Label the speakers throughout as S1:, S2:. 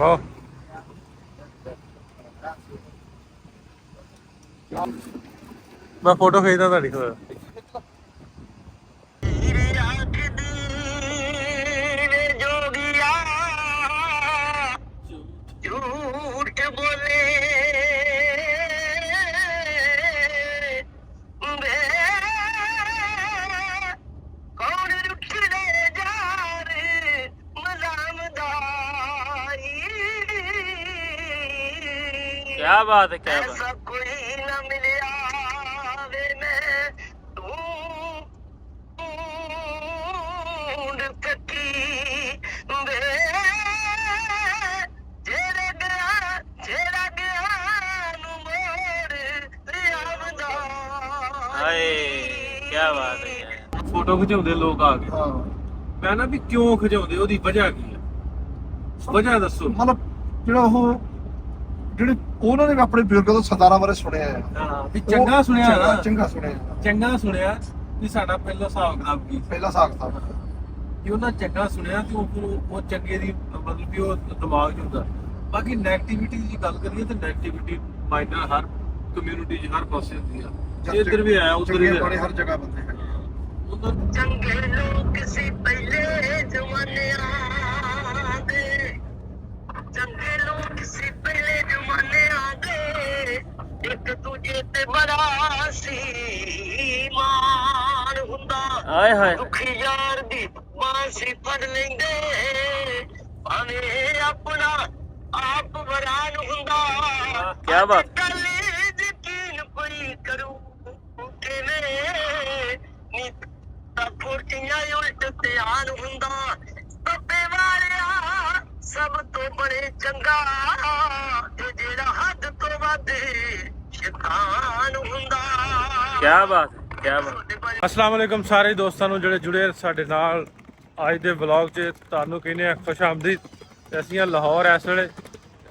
S1: ਵਾਹ ਮੈਂ ਫੋਟੋ ਖਿੱਚਦਾ ਤੁਹਾਡੀ ਕੋਲ।
S2: ਝੂਠ ਬੋਲੇ ਕੌਣ ਰੁੱਖੜੇ ਯਾਰ ਮਜ਼ਾਮਦਾਰੀ
S1: क्या बात है, क्या बात।
S2: ऐसा कोई न मिलिया वे मैं ढूंढ सकी वे जेड़ा गया नु मोड़ लियावदा
S1: हाय क्या बात है। ਫੋਟੋ ਖਿਚਾਉਂਦੇ ਲੋਕ ਆ ਕੇ। ਮੈਂ ਨਾ ਵੀ ਕਿਉਂ ਖਿਚਾਉਂਦੇ, ਉਹਦੀ ਵਜ੍ਹਾ ਕੀ ਹੈ? ਵਜ੍ਹਾ ਦੱਸੋ।
S3: ਮਤਲਬ ਜਿਹੜਾ ਉਹ ਜਿਹੜੇ ਉਹਨਾਂ ਨੇ ਆਪਣੇ ਬਜ਼ੁਰਗਾਂ ਤੋਂ ਸਰਦਾਰਾਂ ਬਾਰੇ ਸੁਣਿਆ ਹੈ।
S1: ਹਾਂ ਵੀ ਚੰਗਾ ਸੁਣਿਆ ਨਾ,
S3: ਚੰਗਾ ਸੁਣਿਆ
S1: ਵੀ ਸਾਡਾ ਪਹਿਲਾ ਹਿਸਾਬ ਕਿਤਾਬ ਕੀ ਸੀ।
S3: ਪਹਿਲਾ ਸਾਖ ਤਾਂ
S1: ਕਿ ਉਹਨਾਂ ਚੰਗਾ ਸੁਣਿਆ ਤੇ ਉਹ ਚੰਗੇ ਦੀ ਮਤਲਬ ਵੀ ਉਹ ਦਿਮਾਗ 'ਚ ਹੁੰਦਾ। ਬਾਕੀ ਨੈਗੇਟਿਵਿਟੀ ਦੀ ਗੱਲ ਕਰੀਏ ਤਾਂ ਨੈਗੇਟਿਵਿਟੀ ਮਾਈਂਡਰ ਹਰ ਕਮਿਊਨਿਟੀ 'ਚ ਹਰ ਪਾਸੇ ਹੁੰਦੀ ਆ। ਇੱਧਰ ਵੀ ਆਇਆ ਉੱਧਰ ਵੀ
S3: ਬੜੇ ਹਰ ਜਗ੍ਹਾ ਬੰਦੇ ਹੈ।
S2: ਚੰਗੇ ਲੋਕ ਸੀ ਪਹਿਲੇ ਜ਼ਮਾਨਿਆਂ ਦੇ, ਚੰਗੇ ਲੋਕ ਸੀ ਪਹਿਲੇ ਜ਼ਮਾਨਿਆਂ ਦੇ, ਇੱਕ ਦੂਜੇ ਤੇ ਬੜਾ ਸੀ ਮਾਣ ਹੁੰਦਾ।
S1: ਹਾਏ ਹਾਏ
S2: ਦੁਖੀ ਯਾਰ ਦੀ ਬਾਂਸੀ ਫੜ ਲੈਂਦੇ, ਭਾਵੇਂ ਆਪਣਾ ਆਪ ਵਰਾਨ ਹੁੰਦਾ।
S1: ਕਿਆ ਬਾਤ।
S2: ਗੱਲ ਯਕੀਨ ਕੋਈ ਕਰੂ ਕਿਵੇਂ ਨੀ ਫੁਰਤੀਆਂ ਉਲਟ ਧਿਆਨ ਹੁੰਦਾ। ਪੱਪੇ ਵਾਲਿਆ ਸਭ ਤੋਂ ਬੜੇ ਚੰਗਾ ਤੇ ਜਿਹੜਾ ਹੱਦ ਤੋਂ ਵੱਧ ਸ਼ੈਤਾਨ ਹੁੰਦਾ।
S1: क्या बात है, क्या बात। अस्सलाम वालेकुम सारे दोस्तों ਨੂੰ ਜਿਹੜੇ ਜੁੜੇ ਸਾਡੇ ਨਾਲ ਅੱਜ ਦੇ ਵਲੌਗ 'ਚ। ਤੁਹਾਨੂੰ ਕਹਿੰਦੇ ਆ ਖੁਸ਼ ਆਮਦੀਦ। ਤੇ ਅਸੀਂ ਆ ਲਾਹੌਰ ਇਸ ਵੇਲੇ।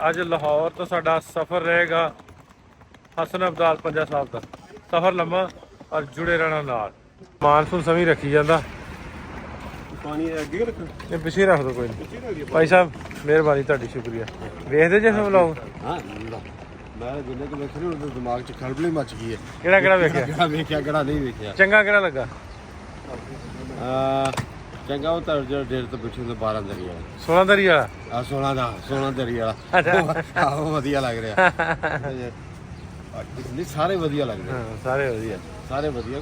S1: ਅੱਜ ਲਾਹੌਰ ਤੋਂ ਸਾਡਾ ਸਫ਼ਰ ਰਹੇਗਾ ਹਸਨ ਅਬਦਾਲ ਪੰਜਾ ਸਾਹਿਬ ਦਾ। ਸਫ਼ਰ ਲੰਮਾ ਔਰ ਜੁੜੇ ਰਹਿਣਾ ਨਾਲ। ਮਾਨਸੂਨ ਸਮੀ ਰੱਖੀ ਜਾਂਦਾ।
S3: ਪਾਣੀ ਅੱਗੇ ਰੱਖ
S1: ਇਹ ਪਿੱਛੇ ਰੱਖ ਦੋ ਕੋਈ ਨਹੀਂ। ਭਾਈ ਸਾਹਿਬ ਮਿਹਰਬਾਨੀ ਤੁਹਾਡੀ, ਸ਼ੁਕਰੀਆ। ਵੇਖਦੇ ਜੇ ਵਲੌਗ?
S3: ਹਾਂ ਮੈਂ ਜਿੰਨੇ ਕਿ ਵੇਖ ਰਿਹਾ ਉਹਦੇ ਦਿਮਾਗ 'ਚ ਖਲਬਲੀ ਮੱਚ ਗਈ ਹੈ।
S1: ਕਿਹੜਾ ਕਿਹੜਾ ਵੇਖਿਆ?
S3: ਕਿਹੜਾ ਵੇਖਿਆ ਕਿਹੜਾ ਨਹੀਂ ਵੇਖਿਆ।
S1: ਚੰਗਾ ਕਿਹੜਾ ਲੱਗਾ?
S3: ਚੰਗਾ ਉਹ ਤਾਂ ਜਿਹੜਾ ਡੇਰ ਤੋਂ ਪਿੱਛੇ ਤੋਂ 12 ਦਰੀ ਵਾਲਾ
S1: 16 ਦਰੀ ਵਾਲਾ।
S3: 16 ਦਰੀ ਵਾਲਾ ਉਹ ਵਧੀਆ ਲੱਗ ਰਿਹਾ। ਨਹੀਂ ਸਾਰੇ ਵਧੀਆ ਲੱਗ ਰਹੇ।
S1: ਹਾਂ ਸਾਰੇ ਵਧੀਆ,
S3: ਸਾਰੇ ਵਧੀਆ।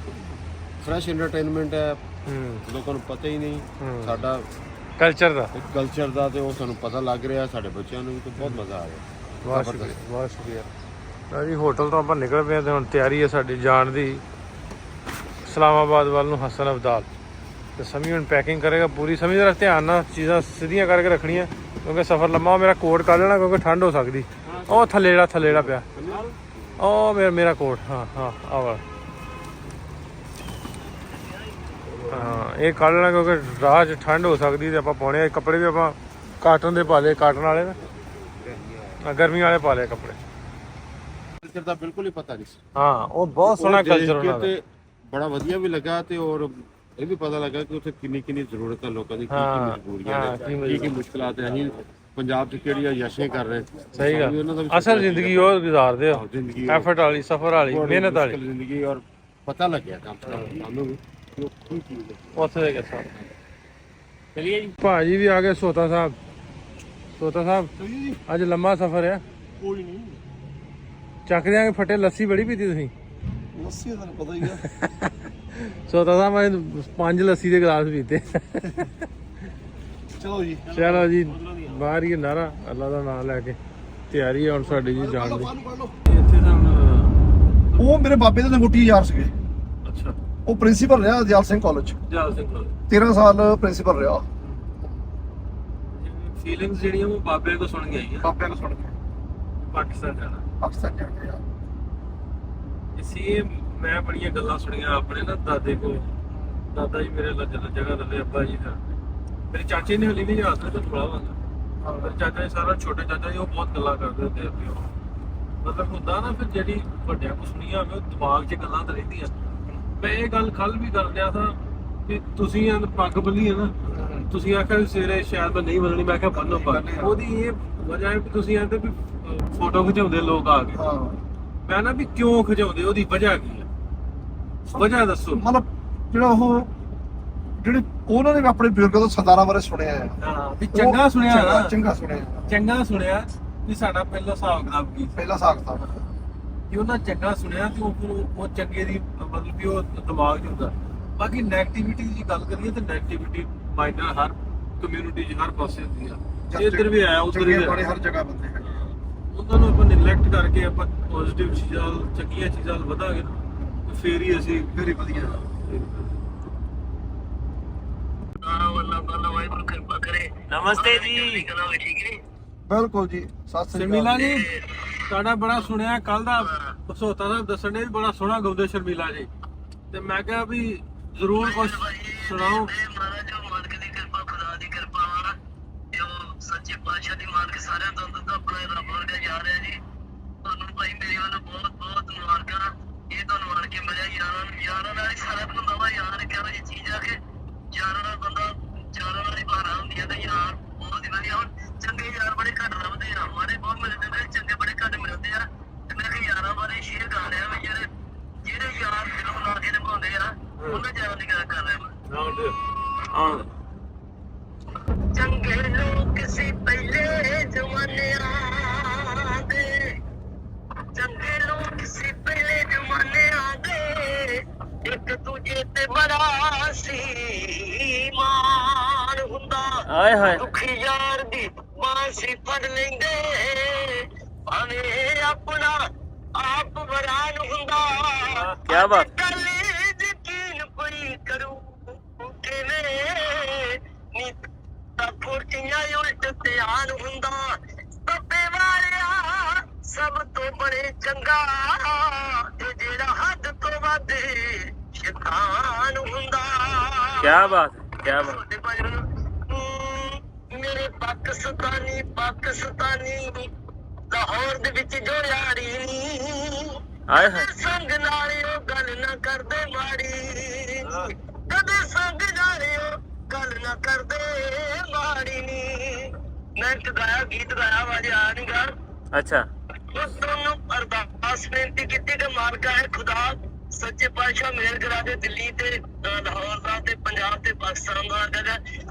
S3: ਫਰੈਸ਼ ਐਂਟਰਟੇਨਮੈਂਟ ਹੈ। ਲੋਕਾਂ ਨੂੰ ਪਤਾ ਹੀ ਨਹੀਂ ਸਾਡਾ
S1: ਕਲਚਰ ਦਾ,
S3: ਕਲਚਰ ਦਾ, ਤੇ ਉਹ ਸਾਨੂੰ ਪਤਾ ਲੱਗ ਰਿਹਾ। ਸਾਡੇ ਬੱਚਿਆਂ ਨੂੰ ਵੀ ਤਾਂ ਬਹੁਤ ਮਜ਼ਾ ਆ ਰਿਹਾ।
S1: ਬਹੁਤ ਸ਼ੁਕਰੀਆ, ਬਹੁਤ ਸ਼ੁਕਰੀਆ। ਜੀ ਹੋਟਲ ਤੋਂ ਆਪਾਂ ਨਿਕਲ ਪਏ ਤੇ ਹੁਣ ਤਿਆਰੀ ਹੈ ਸਾਡੀ ਜਾਣ ਦੀ ਇਸਲਾਮਾਬਾਦ ਵੱਲ ਨੂੰ, ਹਸਨ ਅਬਦਾਲ। ਤੇ ਸਮੀ ਹੁਣ ਪੈਕਿੰਗ ਕਰੇਗਾ ਪੂਰੀ। ਸਮੀ ਜਰਾ ਧਿਆਨ ਨਾਲ ਚੀਜ਼ਾਂ ਸਿੱਧੀਆਂ ਕਰਕੇ ਰੱਖਣੀਆਂ ਕਿਉਂਕਿ ਸਫ਼ਰ ਲੰਮਾ। ਮੇਰਾ ਕੋਟ ਕੱਢ ਲੈਣਾ ਕਿਉਂਕਿ ਠੰਡ ਹੋ ਸਕਦੀ। ਉਹ ਥੱਲੇ ਜਿਹੜਾ ਪਿਆ ਉਹ ਮੇਰਾ ਕੋਟ। ਹਾਂ ਹਾਂ ਆਹ ਵਾਲਾ। ਹਾਂ ਇਹ ਕੱਢ ਲੈਣਾ ਕਿਉਂਕਿ ਰਾਹ 'ਚ ਠੰਡ ਹੋ ਸਕਦੀ। ਤੇ ਆਪਾਂ ਪਾਉਣੇ ਕੱਪੜੇ ਵੀ ਆਪਾਂ ਕਾਟਨ ਦੇ ਪਾ ਲਏ, ਕਾਟਨ ਵਾਲੇ ਨਾ, ਗਰਮੀ ਵਾਲੇ ਪਾ ਲਏ ਕੱਪੜੇ।
S3: ਕਲਚਰ ਦਾ ਬਿਲਕੁਲ ਹੀ ਪਤਾ ਨਹੀਂ ਸੀ।
S1: ਹਾਂ ਉਹ ਬਹੁਤ ਸੋਹਣਾ ਕਲਚਰ ਉਹਨਾਂ ਦਾ।
S3: ਤੇ ਬੜਾ ਵਧੀਆ ਵੀ ਲੱਗਾ। ਤੇ ਔਰ ਇਹ ਵੀ ਪਤਾ ਲੱਗਾ ਕਿ ਉੱਥੇ ਕਿੰਨੀ ਜ਼ਰੂਰਤ ਹੈ ਲੋਕਾਂ ਦੀ, ਕੀ ਮਜਬੂਰੀਆਂ ਨੇ, ਕੀ ਮੁਸ਼ਕਲਾਂ ਹੈ। ਅਸੀਂ ਪੰਜਾਬ 'ਚ ਕਿਹੜੀਆਂ ਯਸ਼ੇ ਕਰ ਰਹੇ।
S1: ਸਹੀ ਗੱਲ। ਅਸਲ ਜ਼ਿੰਦਗੀ ਉਹ ਗੁਜ਼ਾਰਦੇ ਆ, ਐਫਰਟ ਵਾਲੀ, ਸਫ਼ਰ ਵਾਲੀ, ਮਿਹਨਤ ਵਾਲੀ
S3: ਜ਼ਿੰਦਗੀ। ਔਰ ਪਤਾ ਲੱਗਿਆ ਸਾਨੂੰ ਵੀ
S1: ਉੱਥੇ ਦੇ ਕਿਸਾ। ਚਲਿਏ ਜੀ। ਭਾਜੀ ਵੀ ਆ ਗਏ ਸੋਤਾ ਸਾਹਿਬ। ਸੋਤਾ ਸਾਹਿਬ ਅੱਜ ਲੰਮਾ ਸਫ਼ਰ ਆ।
S3: ਕੋਈ ਨਹੀਂ
S1: ਚੱਕ ਦਿਆਂਗੇ ਫਟੇ। ਲੱਸੀ ਬੜੀ ਪੀਤੀ ਤੁਸੀਂ?
S3: ਲੱਸੀ ਤੁਹਾਨੂੰ ਪਤਾ ਹੀ ਆ।
S1: ਸੋਤਾ ਸਾਹਿਬ ਮੈਂ 5 ਲੱਸੀ ਦੇ ਗਲਾਸ ਪੀਤੇ।
S3: ਚਲੋ ਜੀ,
S1: ਚਲੋ ਜੀ ਬਾਹਰ ਹੀ ਨਾਰਾ ਅੱਲਾ ਦਾ ਨਾਮ ਲੈ ਕੇ ਤਿਆਰੀ ਹੈ ਹੁਣ ਸਾਡੀ ਜੀ ਜਾਣ ਦੀ। ਇੱਥੇ ਤਾਂ
S3: ਉਹ ਮੇਰੇ ਬਾਬੇ ਦੇ ਅੰਗੂਠੀ ਯਾਰ ਸੀਗੇ।
S1: ਅੱਛਾ।
S3: ਉਹ ਪ੍ਰਿੰਸੀਪਲ ਰਿਹਾ ਦਿਆਲ ਸਿੰਘ ਕਾਲਜ।
S1: ਜਲ ਸਿੰਘ
S3: 13 ਸਾਲ ਪ੍ਰਿੰਸੀਪਲ ਰਿਹਾ।
S1: ਫੀਲਿੰਗਸ ਜਿਹੜੀਆਂ ਉਹ ਬਾਬੇ ਤੋਂ ਸੁਣ ਕੇ ਆਈਆਂ।
S3: ਬਾਬਿਆਂ ਨੂੰ ਸੁਣ ਕੇ
S1: ਪਾਕਿਸਤਾਨ ਜਾਣਾ।
S3: ਪਾਕਿਸਤਾਨ ਜਾ ਕੇ ਆ।
S1: ਇਸੇ ਮੈਂ ਬੜੀਆਂ ਗੱਲਾਂ ਸੁਣੀਆਂ ਆਪਣੇ ਨਾ ਦਾਦੇ ਕੋਲ। ਦਾਦਾ ਜੀ ਮੇਰੇ ਜਗ੍ਹਾ ਲੱਲੇ ਅੱਬਾ ਜੀ ਦਾ। ਮੇਰੇ ਚਾਚੇ ਨੇ ਹਲੀ ਵੀ ਯਾਦ ਹੈ ਤਾਂ ਥੋੜਾ ਬੰਦਾ। ਮੇਰੇ ਚਾਚਾ ਜੀ ਸਾਰਾ ਛੋਟੇ ਚਾਚਾ ਜੀ ਉਹ ਬਹੁਤ ਗੱਲਾਂ ਕਰਦੇ ਹੁੰਦੇ ਆ। ਮਤਲਬ ਹੁੰਦਾ ਨਾ ਫਿਰ ਜਿਹੜੀ ਵੱਡਿਆਂ ਕੋ ਸੁਣੀਆਂ ਹੋਵੇ ਉਹ ਦਿਮਾਗ 'ਚ ਗੱਲਾਂ ਤਾਂ ਰਹਿੰਦੀਆਂ। ਮੈਂ ਇਹ ਗੱਲ ਕੱਲ ਵੀ ਕਰ ਲਿਆ ਥਾ ਕਿ ਤੁਸੀਂ ਪੱਗ ਬੰਨੀ ਹੈ ਨਾ, ਤੁਸੀਂ ਆਖਿਆ ਸਵੇਰੇ ਸ਼ਾਇਦ ਮੈਂ ਨਹੀਂ ਬੰਨਣੀ। ਮੈਂ ਕਿਹਾ ਬੰਨੋ ਪੱਗ। ਉਹਦੀ ਇਹ ਵਜ੍ਹਾ ਹੈ ਵੀ ਤੁਸੀਂ ਆਂਦੇ ਵੀ ਫੋਟੋ ਖਿਚਾਉਂਦੇ ਲੋਕ ਆ ਕੇ
S4: ਹਾਂ
S1: ਮੈਂ ਨਾ ਵੀ ਕਿਉਂ ਖਿਚਾਉਂਦੇ ਉਹਦੀ ਵਜ੍ਹਾ ਕੀ ਹੈ ਵਜ੍ਹਾ ਦੱਸੋ
S4: ਮਤਲਬ ਜਿਹੜਾ ਉਹ ਜਿਹੜੇ ਉਹਨਾਂ ਨੇ ਆਪਣੇ ਬਜ਼ੁਰਗਾਂ ਤੋਂ ਸਰਦਾਰਾਂ ਬਾਰੇ ਸੁਣਿਆ ਹੈ
S1: ਹਾਂ ਵੀ ਚੰਗਾ ਸੁਣਿਆ ਨਾ
S4: ਚੰਗਾ ਸੁਣਿਆ
S1: ਚੰਗਾ ਸੁਣਿਆ ਵੀ ਸਾਡਾ ਪਹਿਲਾ ਹਿਸਾਬ ਕਿਤਾਬ ਕੀ ਸੀ
S4: ਪਹਿਲਾ ਸਾਖ ਤਾਂ
S1: ਕਿ ਉਹਨਾਂ ਚੰਗਾ ਸੁਣਿਆ ਤੇ ਉਹ ਫਿਰ ਉਹ ਚੰਗੇ ਦੀ ਮਤਲਬ ਕਿ ਉਹ ਦਿਮਾਗ 'ਚ ਹੁੰਦਾ ਬਾਕੀ ਨੈਗੇਟਿਵਿਟੀ ਦੀ ਗੱਲ ਕਰੀਏ ਤਾਂ ਨੈਗੇਟਿਵਿਟੀ ਮਾਈਂਡਰ ਹਰ ਕਮਿਊਨਿਟੀ 'ਚ ਹਰ ਪਾਸੇ ਹੁੰਦੀ ਆ ਇੱਧਰ ਵੀ ਆਇਆ ਉੱਧਰ ਵੀ ਆਇਆ
S4: ਹਰ ਜਗ੍ਹਾ ਬੰਦੇ ਹੈ
S1: ਉਹਨਾਂ ਨੂੰ ਆਪਾਂ ਨਿਗਲੈਕਟ ਕਰਕੇ ਆਪਾਂ ਪੋਜ਼ਿਟਿਵ ਚੀਜ਼ਾਂ ਚੰਗੀਆਂ ਚੀਜ਼ਾਂ ਵੱਲ ਵਧਾਂਗੇ ਤੇ ਫੇਰ ਹੀ ਅਸੀਂ
S4: very ਵਧੀਆ
S1: ਨਮਸਤੇ ਜੀ
S4: ਬਿਲਕੁਲ ਜੀ ਸਤਿ ਸ੍ਰੀ
S1: ਸ਼ਰਮੀਲਾ
S4: ਅਕਾਲ
S1: ਜੀ ਤੁਹਾਡਾ ਬੜਾ ਸੁਣਿਆ ਕੱਲ ਦਾ ਬਸੋਤਾ ਸਾਹਿਬ ਦੱਸਣ ਦੇ ਵੀ ਬੜਾ ਸੋਹਣਾ ਗਾਉਂਦੇ ਸ਼ਰਮੀਲਾ ਜੀ ਤੇ ਮੈਂ ਕਿਹਾ ਵੀ ਜ਼ਰੂਰ ਕੁਝ ਸੁਣਾਓ
S2: ਮਹਾਰਾਜ ਮਾਲਕ ਦੀ ਕਿਰਪਾ ਖੁਦਾ ਦੀ ਕਿਰਪਾ ਵਾ ਜੋ ਸੱਚੇ ਪਾਤਸ਼ਾਹ ਦੀ ਮਾਲਕ ਸਾਰਿਆਂ ਤੋਂ ਦੁੱਧ ਆਪਣਾ ਰੱਬ ਵਰਗਾ ਜਾ ਰਿਹਾ ਜੀ ਤੁਹਾਨੂੰ ਭਾਈ ਮੇਰੇ ਵੱਲੋਂ ਬਹੁਤ ਬਹੁਤ ਮੁਬਾਰਕਾਂ ਇਹ ਤੁਹਾਨੂੰ ਆਣ ਕੇ ਮਿਲਿਆ ਯਾਰਾਂ ਨਾਲ ਹੀ ਸਾਰਾ ਬੰਦਾ ਵਾ ਯਾਰ ਕਿਹੋ ਜਿਹੀ ਚੀਜ਼ ਆ ਕਿ ਯਾਰਾਂ ਨਾਲ ਬੰਦਾ ਯਾਰਾਂ ਨਾਲ ਹੀ ਭਾਰਾ ਹੁੰਦੀ ਆ ਤੇ ਯਾਰ ਬਹੁਤ ਹੀ ਵਧੀਆ ਹੁਣ ਚੰਗੇ ਯਾਰ ਬੜੇ ਘੱਟ ਲੱਭਦੇ ਆ ਮਾਰੇ ਬਹੁਤ ਮਿਲਦੇ ਨੇ ਚੰਗੇ ਬੜੇ ਘੱਟ ਮਿਲਦੇ ਆ ਤੇ ਮੈਂ ਕਿ ਯਾਰਾਂ ਬਾਰੇ ਸ਼ੇਅਰ ਕਰ ਰਿਹਾ ਵੀ ਜਿਹੜੇ ਯਾਰ ਦਿਲੋਂ ਲਾ ਕੇ ਨਿਭਾਉਂਦੇ ਆ ਉਹਨਾਂ ਯਾਰਾਂ ਦੀ ਗੱਲ ਕਰ ਰਿਹਾ ਮੈਂ ਚੰਗੇ ਲੋਕ ਸੀ ਪਹਿਲੇ ਜ਼ਮਾਨਿਆਂ ਦੇ ਚੰਗੇ ਲੋਕ ਸੀ ਪਹਿਲੇ ਜ਼ਮਾਨਿਆਂ ਦੇ ਇੱਕ ਦੂਜੇ ਤੇ ਬੜਾ ਸੀ ਮਾਣ ਹੁੰਦਾ
S1: ਆਏ ਹਾਏ
S2: ਦੁਖੀ ਯਾਰ ਦੀ ਬਾਂਸੀ ਫੜ ਲੈਂਦੇ ਭਾਵੇਂ ਆਪਣਾ ਆਪ ਵਰਾਨ ਹੁੰਦਾ
S1: ਕਿਆ ਬਾਤ
S2: ਕੱਲ ਯਕੀਨ ਕੋਈ ਕਰੂ ਕਿਵੇਂ ਨੀ ਤਾਂ ਫੁਰਤੀਆਂ ਉਲਟ ਧਿਆਨ ਹੁੰਦਾ ਤੱਪੇ ਵਾਲਿਆ ਸਭ ਤੋਂ ਬੜੇ ਚੰਗਾ ਤੇ ਜਿਹੜਾ ਹੱਦ ਤੋਂ ਵੱਧ ਸ਼ੈਤਾਨ ਹੁੰਦਾ
S1: ਕਿਆ ਬਾਤ ਕਿਆ ਬਾਤ
S2: ਤੁਹਾਡੇ ਭਾਈ ਮੇਰੇ ਪਾਕਿਸਤਾਨੀ ਲਾਹੌਰ ਦੇ ਵਿੱਚ ਜੋ ਯਾਰੀ ਨੀ
S1: ਆਏ ਹਾਏ
S2: ਸੰਗ ਨਾਲ ਉਹ ਗੱਲ ਨਾ ਕਰਦੇ ਮਾੜੀ ਕਦੇ ਸੰਗ ਨਾਲ ਉਹ ਗੱਲ ਨਾ ਕਰਦੇ ਮਾੜੀ ਨੀ ਮੈਂ ਇੱਕ ਗੀਤ ਗਾਇਆ ਵਾਜੇ ਆ ਨੀ ਗਾ
S1: ਅੱਛਾ
S2: ਉਸ ਦੋਨੋਂ ਅਰਦਾਸ ਬੇਨਤੀ ਕੀਤੀ ਕਿ ਮਾਲਕਾ ਹੈ ਖੁਦਾ ਸੱਚੇ ਪਾਤਸ਼ਾਹ ਮੇਰ ਕਰਾ ਦੇ ਦਿੱਲੀ ਤੇ ਲਾਹੌਰ ਦਾ ਤੇ ਪੰਜਾਬ ਤੇ ਪਾਕਿਸਤਾਨ ਦਾ ਜਗ੍ਹਾ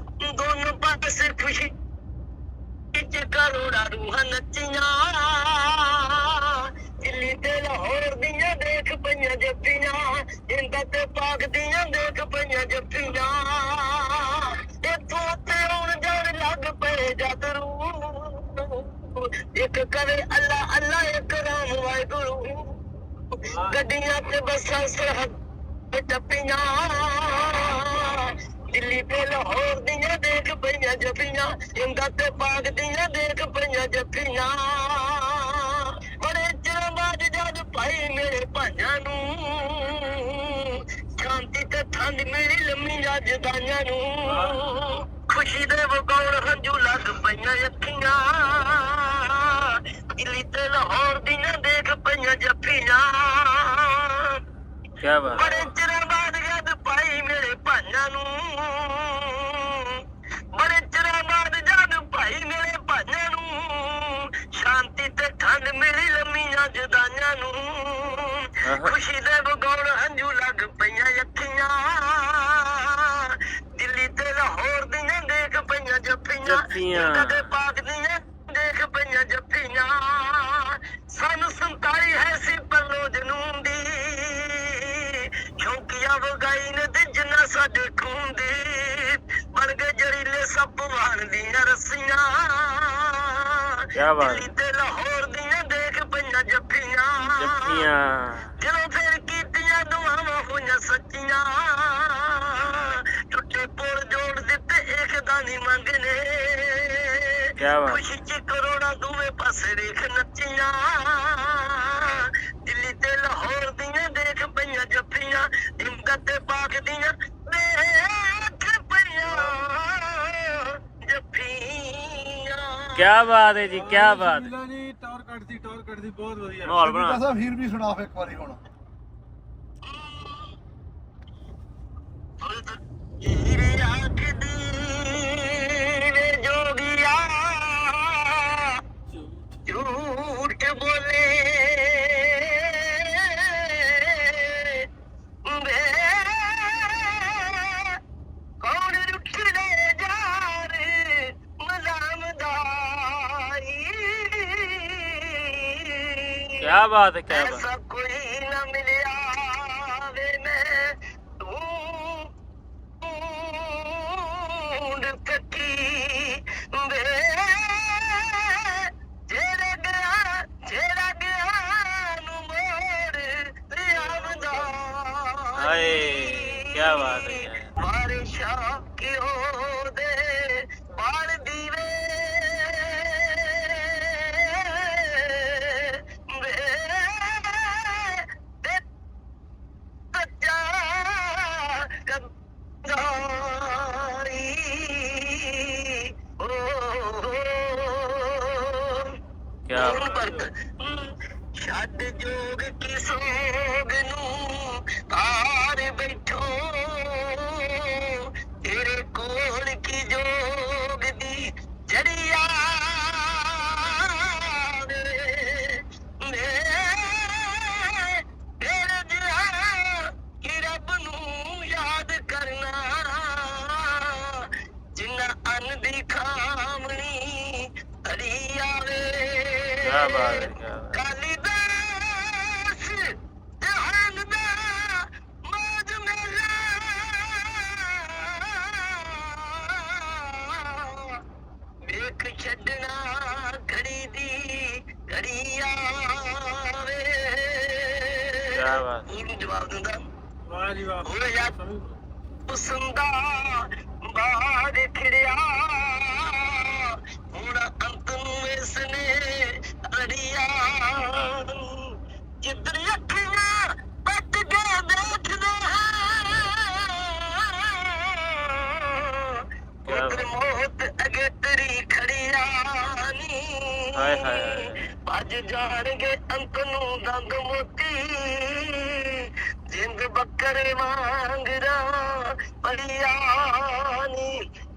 S2: ਦੋਨੋਂ ਪਾਸੇ ਖੁਸ਼ੀ ਵਿੱਚ ਕਰੋੜਾ ਰੂਹਾਂ ਨੱਚੀਆਂ ਦਿੱਲੀ ਤੇ ਲਾਹੌਰ ਦੀਆਂ ਦੇਖ ਪਈਆਂ ਜੱਫੀਆਂ ਜਿੰਦਾ ਤੇ ਪਾਕ ਦੀਆਂ ਦੇਖ ਪਈਆਂ ਜੱਫੀਆਂ ਇੱਥੋਂ ਤੇ ਆਉਣ ਜਾਣ ਲੱਗ ਪਏ ਜਦਰੂ ਇੱਕ ਕਰੇ ਅੱਲਾ ਅੱਲਾ ਇੱਕ ਰਾਮ ਵਾਹਿਗੁਰੂ ਗੱਡੀਆਂ ਤੇ ਬੱਸਾਂ ਸਰਹੱਦ ਟੱਪੀਆਂ ਦਿੱਲੀ ਤੇ ਲਾਹੌਰ ਦੀਆਂ ਦੇਖ ਪਈਆਂ ਜੱਫੀਆਂ ਜਿੰਦਾ ਤੇ ਪਾਕ ਦੀਆਂ ਦੇਖ ਪਈਆਂ ਜੱਫੀਆਂ ਬੜੇ ਚਿਰ ਬਾਅਦ ਜਦ ਭਾਈ ਮੇਰੇ ਭਾਈਆਂ ਨੂੰ ਸ਼ਾਂਤੀ ਤੇ ਠੰਡ ਮਿਲੀ ਲੰਮੀ ਜਦਾਈਆਂ ਨੂੰ ਖੁਸ਼ੀ ਦੇ ਵਗਾਉਣ ਹੰਝੂ ਲੱਗ ਪਈਆਂ ਅੱਖੀਆਂ ਦਿੱਲੀ ਤੇ ਲਾਹੌਰ ਦੀਆਂ ਦੇਖ ਪਈਆਂ ਜੱਫੀਆਂ
S1: ਕਿਆ ਬਾਤ
S2: ਬੜੇ ਚਿਰਾਂ ਬਾਅਦ ਜਦ ਭਾਈ ਮੇਰੇ ਭਾਈਆਂ ਨੂੰ ਬੜੇ ਚਿਰਾਂ ਬਾਅਦ ਜਦ ਭਾਈ ਮੇਰੇ ਭਾਈਆਂ ਨੂੰ ਸ਼ਾਂਤੀ ਤੇ ਠੰਡ ਮਿਲੀ ਲੰਮੀਆਂ ਜਦਾਈਆਂ ਨੂੰ ਖੁਸ਼ੀ ਦੇ ਵਗਾਉਣ ਹੰਝੂ ਲੱਗ ਪਈਆਂ ਅੱਖੀਆਂ ਦਿੱਲੀ ਤੇ ਲਾਹੌਰ ਦੀਆਂ ਦੇਖ ਪਈਆਂ ਜੱਫੀਆਂ ਕਦੇ ਪਾਕ ਦੀਆਂ ਦੇਖ ਪਈਆਂ ਜੱਫੀਆਂ ਸਾਨੂੰ 47 ਹੈ ਸੀ ਪੱਲੋ ਜਨੂਨ ਦੀ ਸ਼ੌਕੀਆ ਵਗਾਈ ਨੇ ਤੇ ਜਿੰਨਾ ਸਾਡੇ ਖੂਨ ਦੀ ਬਣ ਗਏ ਜਰੀਲੇ ਸੱਪ ਵਾਣ ਦੀਆਂ ਰੱਸੀਆਂ
S1: ਕਿਆ ਬਾਤ
S2: ਦਿੱਲੀ ਤੇ ਲਾਹੌਰ ਦੀਆਂ ਦੇਖ ਪਈਆਂ ਜੱਫੀਆਂ ਜਦੋਂ ਫਿਰ ਕੀਤੀਆਂ ਦੁਆਵਾਂ ਹੋਈਆਂ ਸੱਚੀਆਂ ਟੁੱਟੇ ਪੁੱਲ ਜੋੜ ਦਿੱਤੇ ਇੱਕਦਾਂ ਨਹੀਂ ਮੰਗਨੇ
S1: ਕਿਆ ਬਾਤ
S2: ਖੁਸ਼ੀ ਚ ਕਰੋੜਾਂ ਦੋਵੇਂ ਪਾਸੇ ਰੇਖ ਨੱਚੀਆਂ ਦਿੱਲੀ ਤੇ ਲਾਹੌਰ ਦੀਆਂ ਦੇਖ ਪਈਆਂ ਜੱਫੀਆਂ ਇੰਗਤ ਤੇ ਪਾਕ ਦੀਆਂ ਦੇਖ ਪਈਆਂ ਜੱਫੀਆਂ
S1: ਕਿਆ ਬਾਤ ਹੈ ਜੀ ਕਿਆ ਬਾਤ ਜੀ ਟੌਰ ਕੱਢਦੀ ਬਹੁਤ ਵਧੀਆ ਮਾਹੌਲ ਬਣਾ
S4: ਕਸਾ ਵੀਰ ਵੀ ਸੁਣਾ ਫੇ ਇੱਕ ਵਾਰੀ ਹੁਣ
S2: ਹੀਰੇ ਆਖਦੀ ਵੇ ਜੋਗੀਆ ਝੂਠ ਬੋਲੇ ਵੇ ਕੌਣ ਰੁੱਖੜੇ ਜਾਰ ਮਜ਼ਾਮਦਾਰੀ
S1: क्या बात है, क्या बात
S2: ऐसा कोई न मिलिया वे मैं ढूंढ सकी वे जेड़ा गया नु मोड़ लियावदा
S1: हाय, क्या बात है, क्या है।
S2: बारिशा क्यों दे बाल दीवे
S1: क्या
S2: ਛੱਡ ਜੋਗ ਕੀ ਸੋਗ ਨੂੰ ਪਾਰ ਬੈਠੋ ਤੇਰੇ ਕੋਲ ਕੀ ਜੋਗ ਦੀ ਜੜੀਆ ਤੇਰੇ ਜਿਹਾ ਕਿ ਰੱਬ ਨੂੰ ਯਾਦ ਕਰਨਾ ਜਿੰਨਾ ਅੰਨ ਦੀ ਖਾਮਣੀ ਧਰੀ ਆਵੇ
S1: क्या बात है, क्या बात
S2: ਕਾਲੀਦਾਸ ਜਹਾਨ ਦਾ ਮੌਜ ਮੇਲਾ ਵੇਖ ਛੱਡਣਾ ਘੜੀ ਦੀ ਘੜੀ ਆਵੇ
S1: क्या बात
S2: ਉਹਨੂੰ ਜਵਾਬ ਦਿੰਦਾ
S1: वाह जी वाह।
S2: ਉਹ ਯਾਰ ਉਸੰਦਾ ਬਾਹਰ ਖਿੜਿਆ ਹੁਣ ਅੰਤ ਨੂੰ ਇਸਨੇ ਅੜਿਆ ਜਿੱਧਰ ਅੱਖੀਆਂ ਪੱਟ ਕੇ ਦੇਖਦੇ ਉਧਰ ਮੌਤ ਅਗੇ ਤੇਰੀ ਖੜਿਆ ਨੀ
S1: हाय हाय हाय।
S2: ਭੱਜ ਜਾਣਗੇ ਅੰਤ ਨੂੰ ਦੰਦ ਮੋਤੀ ਜਿੰਦ ਬੱਕਰੇ ਵਾਂਗਰਾ ਪੜਿਆ ਨੀ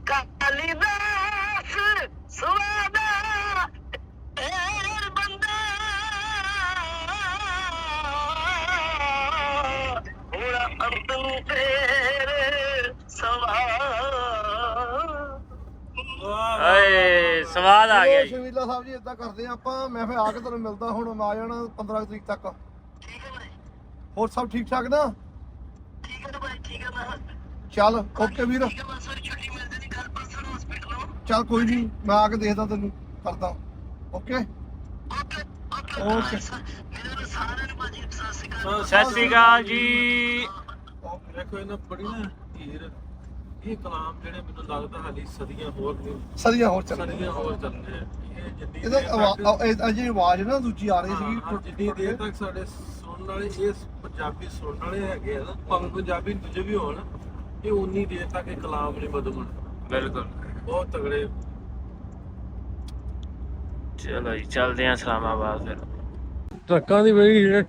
S2: ਕਾਲੀਦਾਸ ਸੁਵਾਦਾ ਏਰ ਬੰਦਾ ਹੁਣ ਅੰਤ ਨੂੰ ਤੇਰੇ ਸਵਾਦ
S1: हाय, स्वाद आ गया जी।
S4: ਸ਼ਮੀਲਾ ਸਾਹਿਬ ਜੀ ਇਦਾਂ ਕਰਦੇ ਆ ਆਪਾਂ, ਮੈਂ ਫਿਰ ਆ ਕੇ ਤੁਹਾਨੂੰ ਮਿਲਦਾ ਹੁਣ, ਮੈਂ ਆ ਜਾਣਾ 15 ਤਰੀਕ ਤੱਕ।
S2: ਠੀਕ ਹੈ ਭਾਈ
S4: ਹੋਰ ਸਭ ਠੀਕ ਠਾਕ ਨਾ?
S2: ਠੀਕ ਹੈ ਭਾਈ ਠੀਕ ਹੈ ਮੈਂ
S4: ਚੱਲ ਓਕੇ ਵੀਰ,
S2: ਠੀਕ ਹੈ ਬਸ ਸਾਰੀ ਛੁੱਟੀ ਮਿਲਦੀ ਨਹੀਂ ਕੱਲ ਪਰਸੋਂ ਨੂੰ ਹਸਪੀਟਲ ਨੂੰ
S4: ਚੱਲ ਕੋਈ ਨਹੀਂ, ਮੈਂ ਆ ਕੇ ਦੇਖਦਾ ਤੈਨੂੰ, ਕਰਦਾ ਓਕੇ।
S2: Okay
S4: okay.
S2: ਮੇਰੇ ਨਾਲ ਸਾਰਿਆਂ ਨੂੰ ਭਾਜੀ ਸਤਿ ਸ਼੍ਰੀ ਅਕਾਲ
S1: सत श्री अकाल जी।
S5: ਦੇਖੋ ਇਹਨਾਂ ਬੜੀ ਨਾ ਹੀਰ ਇਹ ਕਲਾਮ ਜਿਹੜੇ ਮੈਨੂੰ ਲੱਗਦਾ ਹਾਲੀ ਸਦੀਆਂ ਹੋਰ ਨਹੀਂ
S4: ਸਦੀਆਂ ਹੋਰ ਚੱਲ
S5: ਸਦੀਆਂ ਹੋਰ ਚੱਲਣੇ ਆ। ਇਹ ਜਿੰਨੀ
S4: ਇਹਦਾ
S5: ਦੇਰ ਤੱਕ-
S4: ਅਜੇ ਆਵਾਜ਼ ਨਾ ਦੂਜੀ ਆ ਰਹੀ
S5: ਹਾਂ,
S4: ਸੀਗੀ।
S5: ਜਿੰਨੀ ਦੇਰ ਤੱਕ ਸਾਡੇ ਸੁਣਨ ਵਾਲੇ ਇਹ ਪੰਜਾਬੀ ਸੁਣਨ ਵਾਲੇ ਹੈਗੇ ਆ ਨਾ, ਭਾਵੇਂ ਪੰਜਾਬੀ ਦੂਜੇ ਵੀ ਹੋਣ, ਇਹ ਉਨੀ ਦੇਰ ਤੱਕ ਇਹ ਕਲਾਮ ਨਹੀਂ ਬਦਲਣ।
S1: बिल्कुल।
S5: ਬਹੁਤ ਤਗੜੇ
S1: चलो जी, चलते हैं इस्लामाबाद फिर। ट्रकों की बड़ी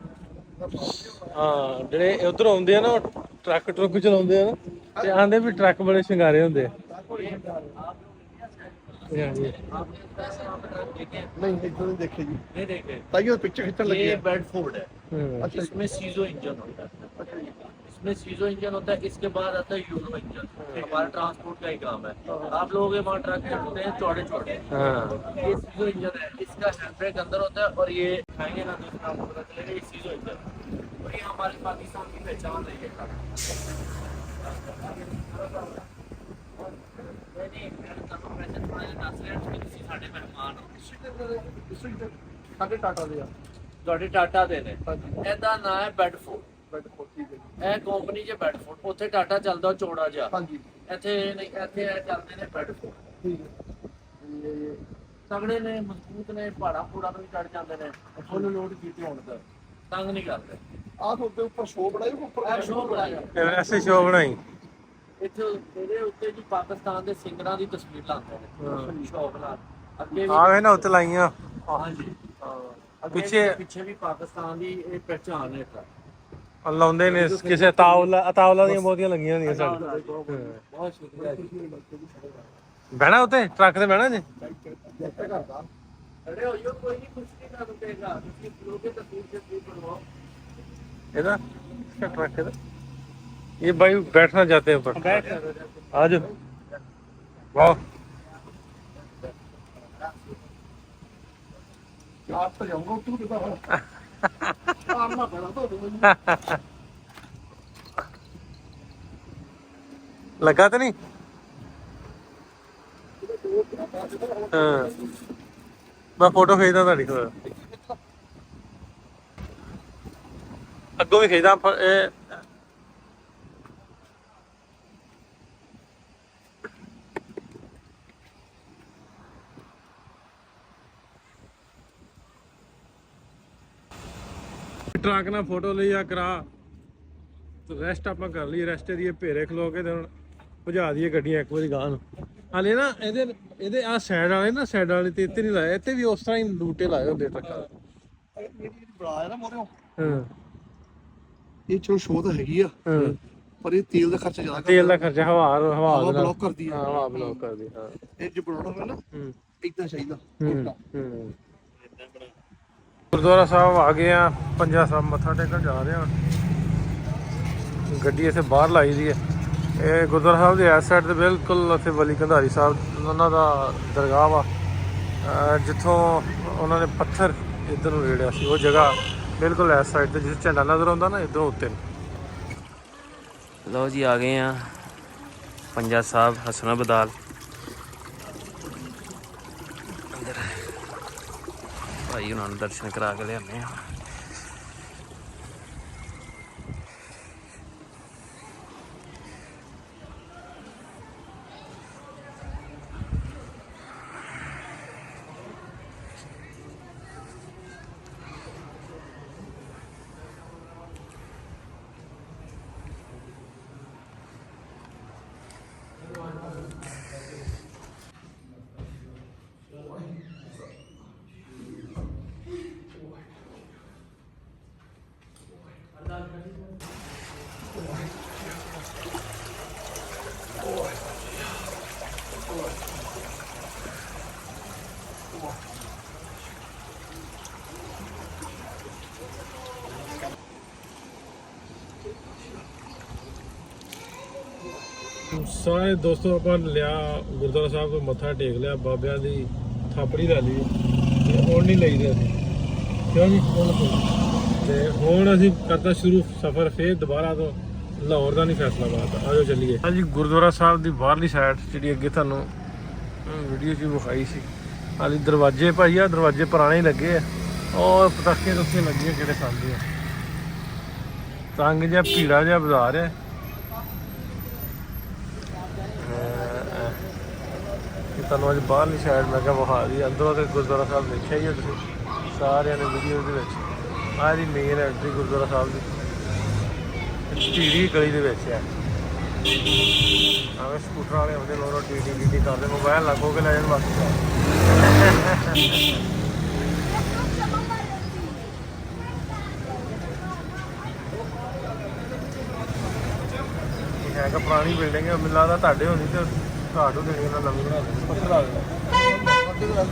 S1: ਜਿਹੜੇ ਉਧਰ ਆਉਂਦੇ ਆ ਨਾ, ਟਰੱਕ ਚਲਾਉਂਦੇ ਆ ਨਾ, ਤੇ ਆਂਦੇ ਵੀ ਟਰੱਕ ਬੜੇ ਸ਼ਿੰਗਾਰੇ ਹੁੰਦੇ ਆ।
S4: ਨਹੀਂ ਇੱਦਾਂ ਨਹੀਂ ਦੇਖੇ ਜੀ,
S6: नहीं देखे
S4: ਤਾਈਓ ਪਿਕਚਰ ਖਿੱਚਣ ਲੱਗੇ
S6: ये
S4: ਆ।
S6: बेडफोर्ड है,
S4: ਅੱਛਾ ਜੀ।
S6: इसमें सीजो इंजन होता है, इसमें सीजो इंजन होता है, इसके बाद आता है यूरो इंजन। हमारा ट्रांसपोर्ट का ही काम है। आप लोगों के वहाँ ट्रक चलते हैं चौड़े चौड़े,
S1: हाँ।
S6: ये सीजो इंजन है, इसका हैंड ब्रेक अंदर होता है और ये खाएंगे ना तो इसमें आपको पता चलेगा ये सीजो इंजन है। और ये हमारे पाकिस्तान की पहचान है ये ट्रक।
S4: ਸਾਡੇ ਟਾਟਾ ਦੇ ਆ।
S6: ਤੁਹਾਡੇ ਟਾਟਾ ਦੇ ਨੇ,
S4: ਹਾਂਜੀ
S6: ਇਹਦਾ ਨਾਂ ਹੈ ਬੈਡਫੋਰਡ।
S4: ਬਿਲਕੁਲ ਠੀਕ ਹੈ ਜੀ।
S6: ਇਹ ਕੰਪਨੀ 'ਚ ਬੈਡਫੋਰਡ, ਉੱਥੇ ਟਾਟਾ ਚੱਲਦਾ ਚੌੜਾ ਜਿਹਾ,
S4: ਹਾਂਜੀ
S6: ਇੱਥੇ ਨਹੀਂ, ਇੱਥੇ ਇਹ ਚੱਲਦੇ ਨੇ ਬੈਡਫੋਰਡ।
S4: ਠੀਕ ਹੈ।
S6: ਤੇ ਤਗੜੇ ਨੇ, ਮਜ਼ਬੂਤ ਨੇ, ਪਹਾੜਾਂ ਪੂੜਾਂ ਨੂੰ ਵੀ ਚੜ ਜਾਂਦੇ ਨੇ, ਫੁੱਲ ਲੋਡ ਕੀਤੇ ਹੋਣ ਦਾ ਤੰਗ ਨਹੀਂ ਕਰਦੇ।
S4: ਆਹ ਤੁਹਾਡੇ ਉੱਪਰ ਸ਼ੋਅ ਬਣਾਈ ਉੱਪਰ
S6: ਇਹ ਸ਼ੋਅ ਬਣਾਇਆ
S1: ਐਸੇ ਸ਼ੋਅ ਬਣਾਈ।
S6: ਇੱਥੇ ਇਹਦੇ ਉੱਤੇ ਜੀ ਪਾਕਿਸਤਾਨ ਦੇ ਸਿੰਗਰਾਂ ਦੀ ਤਸਵੀਰ ਲਾਉਂਦੇ ਨੇ, ਸ਼ੋਅ ਬਣਾ ਅੱਗੇ ਵੀ।
S1: ਆਵੇ ਨਾ ਉੱਤੇ ਲਾਈਆਂ।
S6: ਹਾਂਜੀ ਹਾਂ, ਅੱਗੇ
S1: ਪਿੱਛੇ-
S6: ਪਿੱਛੇ ਵੀ ਪਾਕਿਸਤਾਨ ਦੀ ਇਹ ਪਹਿਚਾਣ ਹੈ ਤਾਂ
S1: ਲਾਉਂਦੇ ਨੇ ਕਿਸੇ ਅਤਾਵਲਾ ਦੀਆਂ ਬਹੁਤੀਆਂ ਲੱਗੀਆਂ ਹੁੰਦੀਆਂ ਸਾਡੇ।
S6: ਬਹੁਤ ਸ਼ੁਕਰੀਆ ਜੀ।
S1: ਬਹਿਣਾ ਉੱਤੇ ਟਰੱਕ ਤੇ ਬਹਿਣਾ ਜੀ।
S4: ਜੈਕਟ ਕਰਦਾ
S6: अरे हो यो कोई नहीं कुछ नहीं कर रुकेगा क्योंकि लोग के तस्वीर से भी बनवाओ
S1: इधर इसका ट्रक इधर ये भाई बैठना चाहते हैं ऊपर आ जाओ वाह
S4: आप तो जाऊंगा तू तो आना पड़ा तो
S1: लगा तो नहीं हाँ मैं फोटो खींचदा ਤੁਹਾਡੀ ਕੋਲ ਅੱਗੋਂ ਵੀ ਖੀंचदा ਟਰੱਕ ਨਾਲ ਫੋਟੋ ਲਈ ਆ ਕਰਾ ਤੇ ਰੈਸਟ ਆਪਾਂ ਕਰ ਲਈ ਰੈਸਟ ਦੀ ਭੇਰੇ ਖਲੋ ਕੇ ਤੇ ਹੁਣ ਭਜਾ ਦਈਏ ਗੱਡੀਆਂ ਇੱਕ ਵਾਰੀ ਗਾਂ ਨੂੰ ਹਾਲੇ ਨਾ ਇਹਦੇ ਆ ਸਾਈਡ ਵਾਲੇ ਨਾ ਸਾਈਡ ਵਾਲੇ ਤੇ ਇੱਥੇ ਨਹੀਂ ਲਾਇਆ ਇੱਥੇ ਵੀ ਉਸ ਤਰ੍ਹਾਂ ਹੀ ਲੂਟੇ ਲਾਏ ਹੁੰਦੇ ਟਰੱਕਾਂ
S4: ਇਹ ਬੜਾ ਹੈ ਨਾ ਮੋਰਿਓ
S1: ਹਾਂ
S4: ਇਹ ਚਲੋ ਸ਼ੋਅ ਤਾਂ ਹੈਗੀ ਆ
S1: ਹਾਂ
S4: ਪਰ ਇਹ ਤੇਲ ਦਾ ਖਰਚਾ ਜ਼ਿਆਦਾ
S1: ਤੇਲ ਦਾ ਖਰਚਾ ਹਵਾ ਦੇ ਨਾਲ
S4: ਬਲੌਕ ਕਰਦੀ ਆ
S1: ਹਾਂ ਹਵਾ ਬਲੌਕ ਕਰਦੀ ਹਾਂ
S4: ਇਹ ਜੇ ਬਣਾਉਣਾ ਹੋਵੇ ਨਾ
S1: ਹੂੰ
S4: ਇਦਾਂ ਚਾਹੀਦਾ
S1: ਹੂੰ ਗੁਰਦੁਆਰਾ ਸਾਹਿਬ ਆ ਗਏ ਆ ਪੰਜਾ ਸਾਹਿਬ ਮੱਥਾ ਟੇਕਣ ਜਾ ਰਹੇ ਹਾਂ ਗੱਡੀ ਇੱਥੇ ਬਾਹਰ ਲਾਈ ਦੀ ਹੈ ਇਹ ਗੁਰਦੁਆਰਾ ਸਾਹਿਬ ਦੇ ਇਸ ਸਾਈਡ ਤੇ ਬਿਲਕੁਲ ਉੱਥੇ ਵਲੀ ਕੰਧਾਰੀ ਸਾਹਿਬ ਉਹਨਾਂ ਦਾ ਦਰਗਾਹ ਵਾ ਜਿੱਥੋਂ ਉਹਨਾਂ ਨੇ ਪੱਥਰ ਇੱਧਰ ਨੂੰ ਰੇੜਿਆ ਸੀ ਉਹ ਜਗ੍ਹਾ ਬਿਲਕੁਲ ਇਸ ਸਾਈਡ ਤੇ ਜਿਸ ਝੰਡਾ ਨਜ਼ਰ ਆਉਂਦਾ ਨਾ ਇੱਧਰੋਂ ਉੱਤੇ
S7: लो जी आ गए हैं पंजा साहब हसना बदाल अंदर भाई उन्होंने दर्शन करा के लिया
S1: ਸਾਰੇ ਦੋਸਤੋ ਆਪਾਂ ਲਿਆ ਗੁਰਦੁਆਰਾ ਸਾਹਿਬ ਤੋਂ ਮੱਥਾ ਟੇਕ ਲਿਆ ਬਾਬਿਆਂ ਦੀ ਥਾਪੜੀ ਲੈ ਲਈ ਤੇ ਹੁਣ ਨਹੀਂ ਲਈਦੇ ਅਸੀਂ ਕਿਉਂ ਜੀ ਤੇ ਹੁਣ ਅਸੀਂ ਕਰਦਾ ਸ਼ੁਰੂ ਸਫ਼ਰ ਫੇਰ ਦੁਬਾਰਾ ਤੋਂ ਲਾਹੌਰ ਦਾ ਨਹੀਂ ਫੈਸਲਾਬਾਦ ਆਜੋ ਚੱਲੀਏ ਹਾਂਜੀ ਗੁਰਦੁਆਰਾ ਸਾਹਿਬ ਦੀ ਬਾਹਰਲੀ ਸਾਈਡ ਜਿਹੜੀ ਅੱਗੇ ਤੁਹਾਨੂੰ ਵੀਡੀਓ 'ਚ ਵਿਖਾਈ ਸੀ ਹਾਲੀ ਦਰਵਾਜ਼ੇ ਭਾਈ ਆ ਦਰਵਾਜ਼ੇ ਪੁਰਾਣੇ ਹੀ ਲੱਗੇ ਆ ਔਰ ਪਟਾਕੇ ਉੱਥੇ ਲੱਗੇ ਕਿਹੜੇ ਸਾਂਦੇ ਆ ਤੰਗ ਜਿਹਾ ਭੀੜਾ ਜਿਹਾ ਬਾਜ਼ਾਰ ਹੈ ਤੁਹਾਨੂੰ ਅੱਜ ਬਾਹਰਲੀ ਸਾਈਡ ਮੈਂ ਕਿਹਾ ਵਿਖਾ ਦੀ ਅੰਦਰੋਂ ਤੇ ਗੁਰਦੁਆਰਾ ਸਾਹਿਬ ਦੇਖਿਆ ਹੀ ਤੁਸੀਂ ਸਾਰਿਆਂ ਨੇ ਵੀਡੀਓ ਦੇ ਵਿੱਚ ਆਹ ਦੀ ਮੇਨ ਐਂਟਰੀ ਗੁਰਦੁਆਰਾ ਸਾਹਿਬ ਦੀ ਢੀੜੀ ਗਲੀ ਦੇ ਵਿੱਚ ਹੈ ਆਵੇਂ ਸਕੂਟਰ ਵਾਲੇ ਆਉਂਦੇ ਲੋਰੋ ਟੀ ਕਰਦੇ ਮੋਬਾਈਲ ਲੱਗੋ ਕੇ ਲੈ ਜਾਣ ਵਾਸਤੇ ਇਹ ਹੈਗਾ ਪੁਰਾਣੀ ਬਿਲਡਿੰਗ ਹੈ ਮੈਨੂੰ ਲੱਗਦਾ ਤੁਹਾਡੇ ਹੋਣੀ ਤੇ ਘਾਟ ਹੋ ਦੇਣੀ ਉਹਨਾਂ ਨਵੀਂ ਬਣਾ ਦੇਣੀ ਪੱਥਰ ਲਾ ਦੇਣਾ